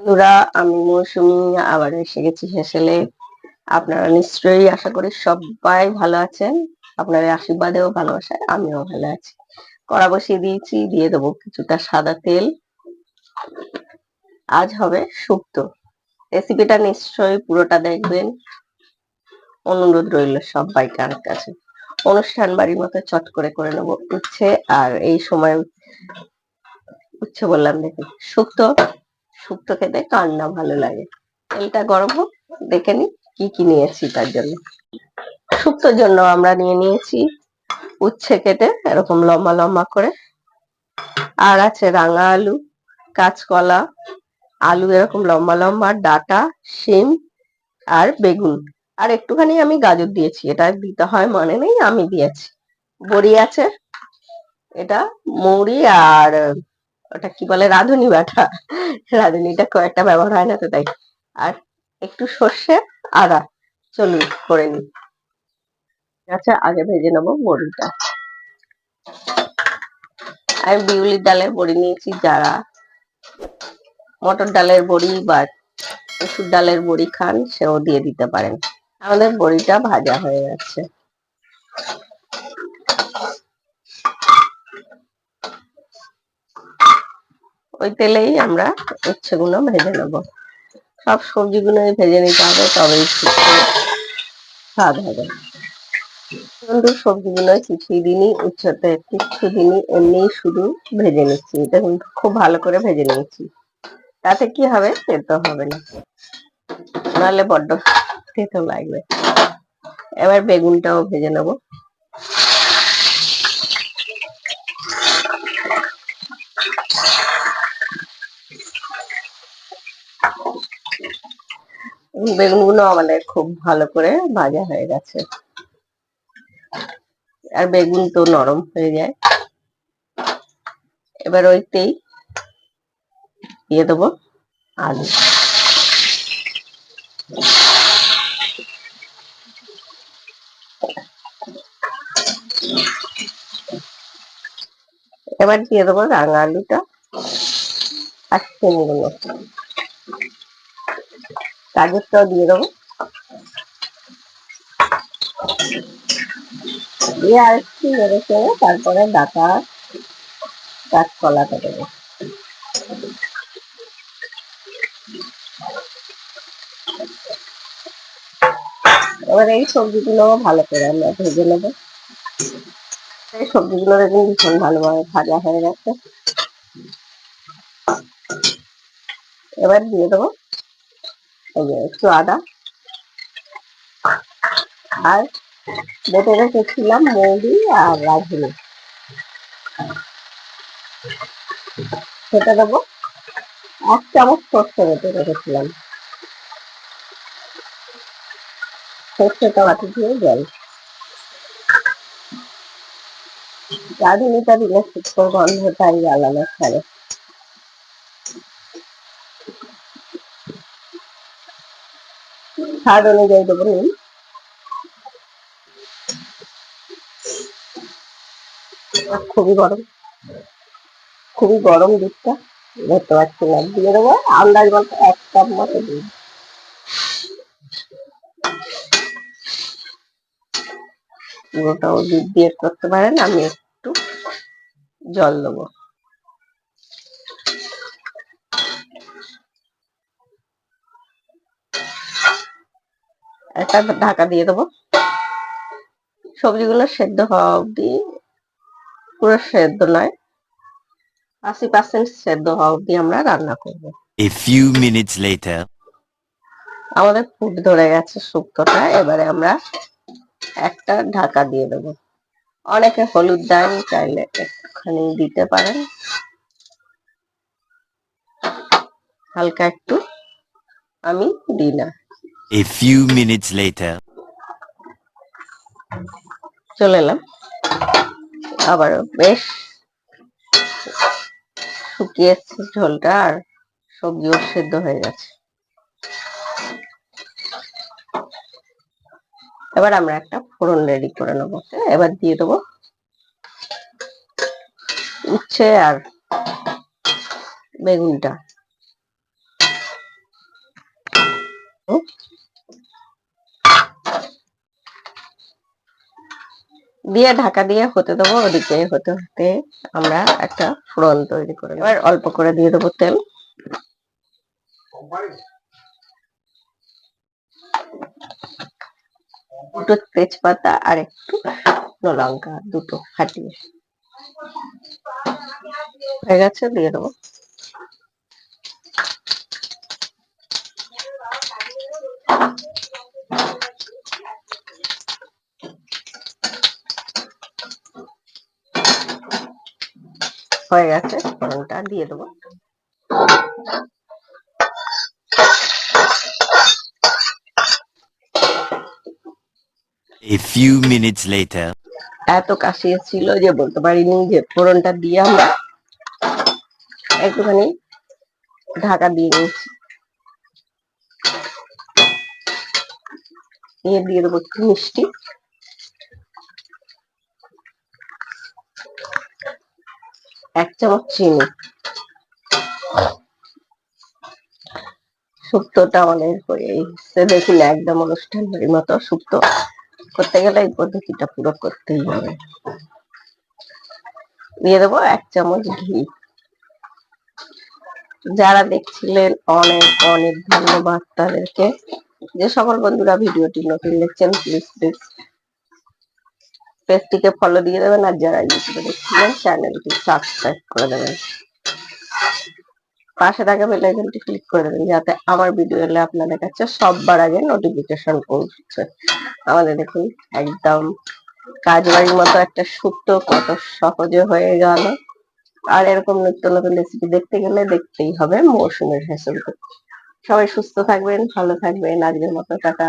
বন্ধুরা, আমি মৌসুমী আবার এসে গেছি হেসেলে। আপনারা নিশ্চয়ই আশা করি সবাই ভালো আছেন। আপনাদের আশীর্বাদেও ভালোবাসায় আমিও ভালো আছি। কড়া বসিয়ে দিয়েছি, দিয়ে দেবো কিছুটা সাদা তেল। আজ হবে শুক্তো। রেসিপিটা নিশ্চয়ই পুরোটা দেখবেন, অনুরোধ রইল সবাইকার কাছে। অনুষ্ঠান বাড়ির মতো চট করে করে নেবো উচ্ছে। আর এই সময় উচ্ছে বললাম, দেখি শুক্তো। শুক্তো খেতে কার না ভালো লাগে। তেলটা গরম হোক, দেখে নি কি কি নিয়েছি তার জন্য। শুক্তোর জন্য আমরা নিয়ে নিয়েছি উচ্ছে কেটে এরকম লম্বা লম্বা করে, আর আছে রাঙা আলু, কাঁচকলা, আলু এরকম লম্বা লম্বা, ডাটা, শিম আর বেগুন। আর একটুখানি আমি গাজর দিয়েছি, এটা দিতে হয় মানে নেই, আমি দিয়েছি। বড়ি আছে, এটা মৌরি আর ওটা কি বলে, রাঁধুনি বাটা। রাঁধুনিটা কয়েকটা ব্যবহার হয় না তো তাই। আর একটু সর্ষে, আদা। চলুন করে নি। আচ্ছা, আগে ভেজে নেবো বড়িটা। আমি বিউলির ডালের বড়ি নিয়েছি, যারা মটর ডালের বড়ি বা মসুর ডালের বড়ি খান সেও দিয়ে দিতে পারেন। আমাদের বড়িটা ভাজা হয়ে যাচ্ছে, ওই তেলেই আমরা উচ্ছেগুলো ভেজে নেব। সব সবজিগুলোই ভেজে নিতে হবে, তবেই স্বাদ হবে। কিন্তু সবজিগুলো কিছুই দিনই, উচ্ছেতে কিচ্ছু দিনই, এমনি শুধু ভেজে নিচ্ছি। এটা কিন্তু খুব ভালো করে ভেজে নিয়েছি, তাতে কি হবে, তেতো হবে না, নাহলে বড্ড তেতো লাগবে। এবার বেগুনটাও ভেজে নেব। বেগুনগুলো আমাদের খুব ভালো করে ভাজা হয়ে গেছে, আর বেগুন তো নরম হয়ে যায়। এবার ওইতেই দিয়ে দেবো আলু। এবার দিয়ে দেবো রাঙা আলুটা আর শিমগুলো, গাজরটাও দিয়ে দেবো। দিয়ে আর একটু নেড়ে চেড়ে তারপরে ডাটা, কাঁচকলাটা দেবো। এবার এই সবজিগুলো ভালো করে আমরা ভেজে নেবো। এই সবজিগুলো দেখুন ভীষণ ভালোভাবে ভাজা হয়ে গেছে। এবার দিয়ে দেবো একটু আদা, আর বেটে রেখেছিলাম মৌরি আর রাঁধুনি, সেটা দেবো। 1 চামচ সর্ষে বেটে রেখেছিলাম, সর্ষেটা বাটি দিয়ে জল। রাঁধুনিটা দিলে শুক্তোর গন্ধটাই আলাদা ছাড়ে। স্বাদ অনুযায়ী দেবো নুন। খুবই গরম, খুবই গরম দুধটা, ধরতে পারছি না। দিয়ে দেবো আন্দাজ মতো 1 কাপ মতো দুধ। পুরোটাও দুধ দিয়ে করতে পারেন, আমি একটু জল দেবো। একটা ঢাকা দিয়ে দেবো। সবজিগুলো সেদ্ধ হওয়া অব্দি, পুরো সেদ্ধ নয়, 80% সেদ্ধ হওয়া অব্দি আমরা রান্না করবো। A few minutes later. আমাদের ফুট ধরে গেছে শুক্তোটা। এবারে আমরা একটা ঢাকা দিয়ে দেবো। অনেকে হলুদ দেন, চাইলে একটুখানি দিতে পারেন, হালকা একটু, আমি দিই না। A few minutes later. চলে এলাম, আবারও বেশ শুকিয়েছে ঝোলটা, আর সবজিও সেদ্ধ হয়ে গেছে। এবার আমরা একটা ফোড়ন রেডি করে নেবো। এবার দিয়ে দেবো উচ্ছে আর বেগুনটা। দিয়ে ঢাকা দিয়ে হতে দেবো। ওদিকে হতে হতে আমরা একটা ফোড়ন তৈরি করে নেব। এবার অল্প করে দিয়ে দেবো তেল। দুটো তেজপাতা আর একটু শুকনো লঙ্কা দুটো ফাটিয়ে হয়ে গেছে, দিয়ে দেবো। হয়ে গেছে, ফোড়নটা দিয়ে দেবো। A few minutes later. এত কাশি ছিল যে বলতে পারিনি, যে ফোড়নটা দিয়ে আমরা একটুখানি ঢাকা দিয়ে নিয়েছি। দিয়ে দেবো একটু মিষ্টি, এক চামচ চিনি। শুক্তোটা অনেক হয়ে এসছে, দেখি না, একদম অনুষ্ঠান বাড়ির মতো শুক্তো করতে গেলে এই পদ্ধতিটা পুরো করতেই হবে। দিয়ে দেবো 1 চামচ ঘি। যারা দেখছিলেন অনেক অনেক ধন্যবাদ তাদেরকে। যে সকল বন্ধুরা ভিডিওটি নতুন দেখছেন প্লিজ পেজটিকে ফলো দিয়ে দেবেন, আর যারা ইউটিউবে দেখছিলেন চ্যানেলটি সাবস্ক্রাইব করে দেবেন। পাশে থাকা বেল আইকনটি ক্লিক করে দেবেন যাতে আমার ভিডিও এলে আপনাদের কাছে সবার আগে নোটিফিকেশন পৌঁছচ্ছে। আমাদের দেখুন একদম কাজবাড়ির মতো একটা শুক্তো কত সহজে হয়ে গেল। আর এরকম নিত্য নতুন রেসিপি দেখতে গেলে দেখতেই হবে মৌসুমের ফ্যাশন। সবাই সুস্থ থাকবেন, ভালো থাকবেন, আজকের মতো টাটা।